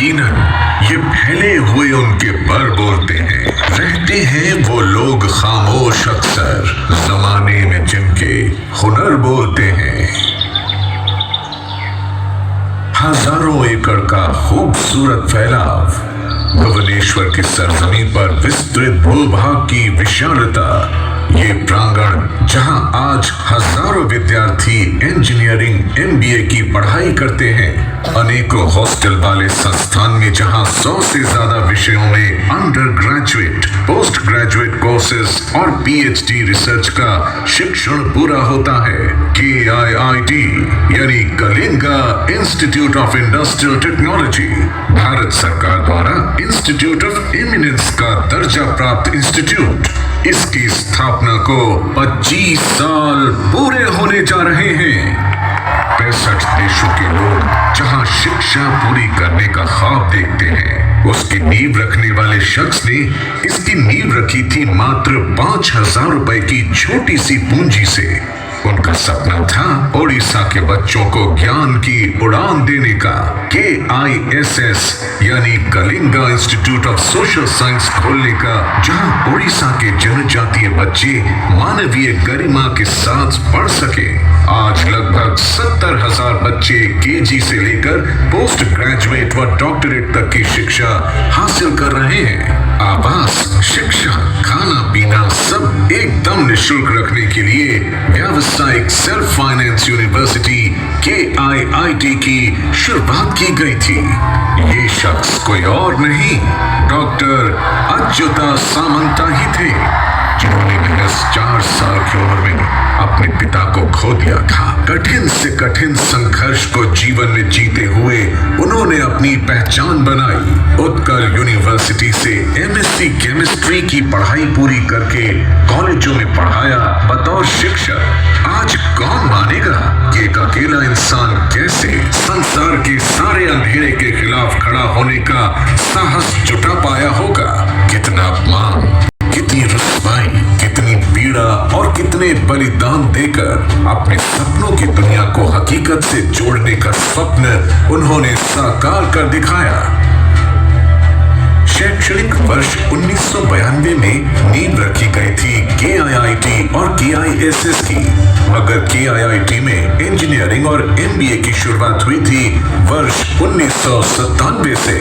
यकीनन ये फैले हुए उनके पर बोलते हैं। रहते हैं वो लोग खामोश अक्सर, जमाने में जिनके हुनर बोलते हैं। हजारों एकड़ का खूबसूरत फैलाव, भुवनेश्वर की सरजमीन पर विस्तृत भूभाग की विशालता, ये प्रांगण जहां आज हजारों विद्यार्थी इंजीनियरिंग एमबीए की पढ़ाई करते हैं, अनेकों हॉस्टल वाले संस्थान में जहां 100 से ज्यादा विषयों में under graduate, post graduate courses और पीएचडी रिसर्च का शिक्षण पूरा होता है। KIIT यानी Kalinga institute of industrial technology Bharat सरकार द्वारा इंस्टीट्यूट ऑफ एमिनेंस का दर्जा प्राप्त इंस्टीट्यूट। इसकी स्थापना को 25 साल पूरे होने जा रहे हैं। 65 देशों के लोग जहां शिक्षा पूरी करने का ख्वाब देखते हैं, उसकी नींव रखने वाले शख्स ने इसकी नींव रखी थी मात्र 5,000 रुपए की छोटी सी पूंजी से। उनका सपना था ओडिशा के बच्चों को ज्ञान की उड़ान देने का। KISS यानी Kalinga institute of social science खोलने का, जहां ओडिशा के जनजातीय बच्चे मानवीय गरिमा के साथ पढ़ सके। आज लगभग 70,000 बच्चे KG से लेकर पोस्ट ग्रेजुएट व डॉक्टरेट तक की शिक्षा हासिल कर रहे हैं। आवास, शिक्षा, खाना पीना सब एकदम निःशुल्क रखने के लिए व्यावसायिक सेल्फ फाइनेंस यूनिवर्सिटी KIIT की शुरुआत की गई थी। ये शख्स कोई और नहीं, डॉक्टर अच्युता सामंता ही थे, जिन्होंने महज 4 साल की उम्र में अपने पिता को खो दिया था। कठिन से कठिन संघर्ष को जीवन में जीते हुए उन्होंने अपनी पहचान बनाई। उत्कल यूनिवर्सिटी से MSc केमिस्ट्री की पढ़ाई पूरी करके कॉलेजों में पढ़ाया बतौर शिक्षक। आज कौन मानेगा कि एक अकेला इंसान कैसे संसार के सारे अंधेरे के खिलाफ खड़ा होने का साहस जुटा पाया होगा। कितना अपमान, कितनी रुस्वाई, कितनी पीड़ा और कितने बलिदान देकर अपने सपनों की दुनिया को हकीकत से जोड़ने का स्वप्न उन्होंने साकार कर दिखाया। शैक्षणिक वर्ष 1992 में नींव रखी गई थी KIIT और KISS की, मगर KIIT में इंजीनियरिंग और MBA की शुरुआत हुई थी वर्ष 1997 से।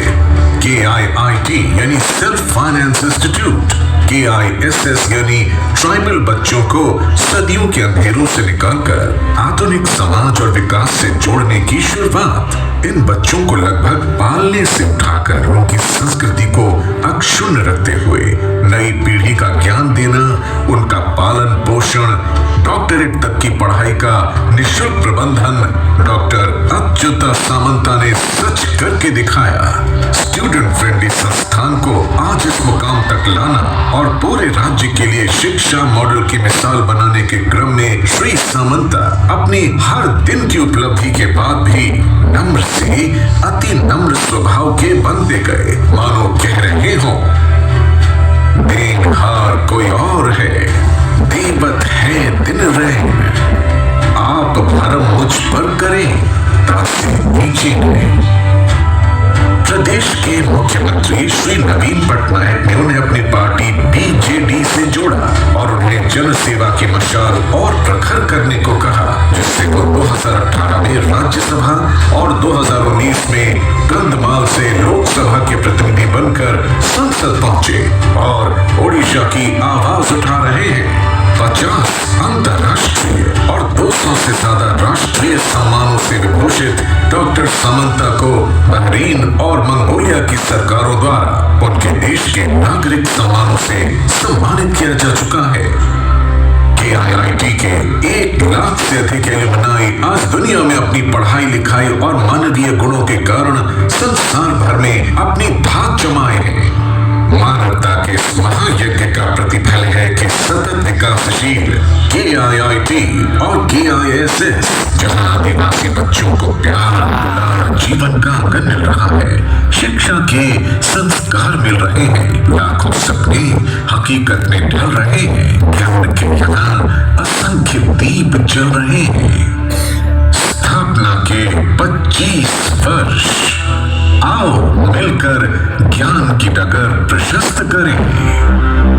KIIT यानी सेल्फ फाइनेंस इंस्टीट्यूट, KISS यानी ट्राइबल बच्चों को सदियों के अंधेरों से निकालकर आधुनिक समाज और विकास से जोड़ने की शुरुआत। इन बच्चों को लगभग पालने से उठाकर उनकी संस्कृति को अक्षुण्ण रखते हुए नई पीढ़ी का ज्ञान देना, उनका पालन पोषण, डॉक्टरेट तक की पढ़ाई का निःशुल्क प्रबंधन डॉक्टर अच्युता सामंता ने सच करके दिखाया। स्टूडेंट फ्रेंडली संस्थान को आज इस मुकाम तक लाना और पूरे राज्य के लिए शिक्षा मॉडल की मिसाल बनाने के क्रम में श्री सामंता अपनी हर दिन की उपलब्धि के बाद भी नम्र से अति नम्र स्वभाव के बनते गए, मानो कह रहे हो देनहार कोई और है, देवत है दिन रैन, आप भरम मुझ पर करें तासे नीचे नहीं। प्रदेश के मुख्यमंत्री श्री नवीन पटनायक ने उन्हें अपनी पार्टी BJD से जोड़ा और उन्हें जन सेवा की मशाल और प्रखर करने को कहा, जिससे वो 2018 में राज्यसभा और 2019 में कंधमाल से लोकसभा के प्रतिनिधि बनकर संसद पहुंचे और ओडिशा की आवाज उठा रहे हैं। 50 अंतर्राष्ट्रीय और 200 से ज्यादा राष्ट्रीय सम्मानों से विभूषित डॉक्टर सामंता को बहरीन और मंगोलिया की सरकारों द्वारा उनके देश के नागरिक सम्मानों से सम्मानित किया जा चुका है। KIIT के 1 लाख से अधिक एलुमनाई आज दुनिया में अपनी पढ़ाई लिखाई और मानवीय गुणों के कारण संसार भर में अपनी धाक जमाए हैं। मानवता के इस महायज्ञ का प्रतिफल है कि सतत विकासशील KIIT और KISS, जहां आदिवासी बच्चों को प्यार दुलार जीवन का आंगन मिल रहा है, शिक्षा के संस्कार मिल रहे हैं, लाखों सपने हकीकत में ढल रहे हैं, ज्ञान के यहाँ असंख्य दीप जल रहे हैं। स्थापना के 25 वर्ष आओ मिलकर ज्ञान की डगर प्रशस्त करें।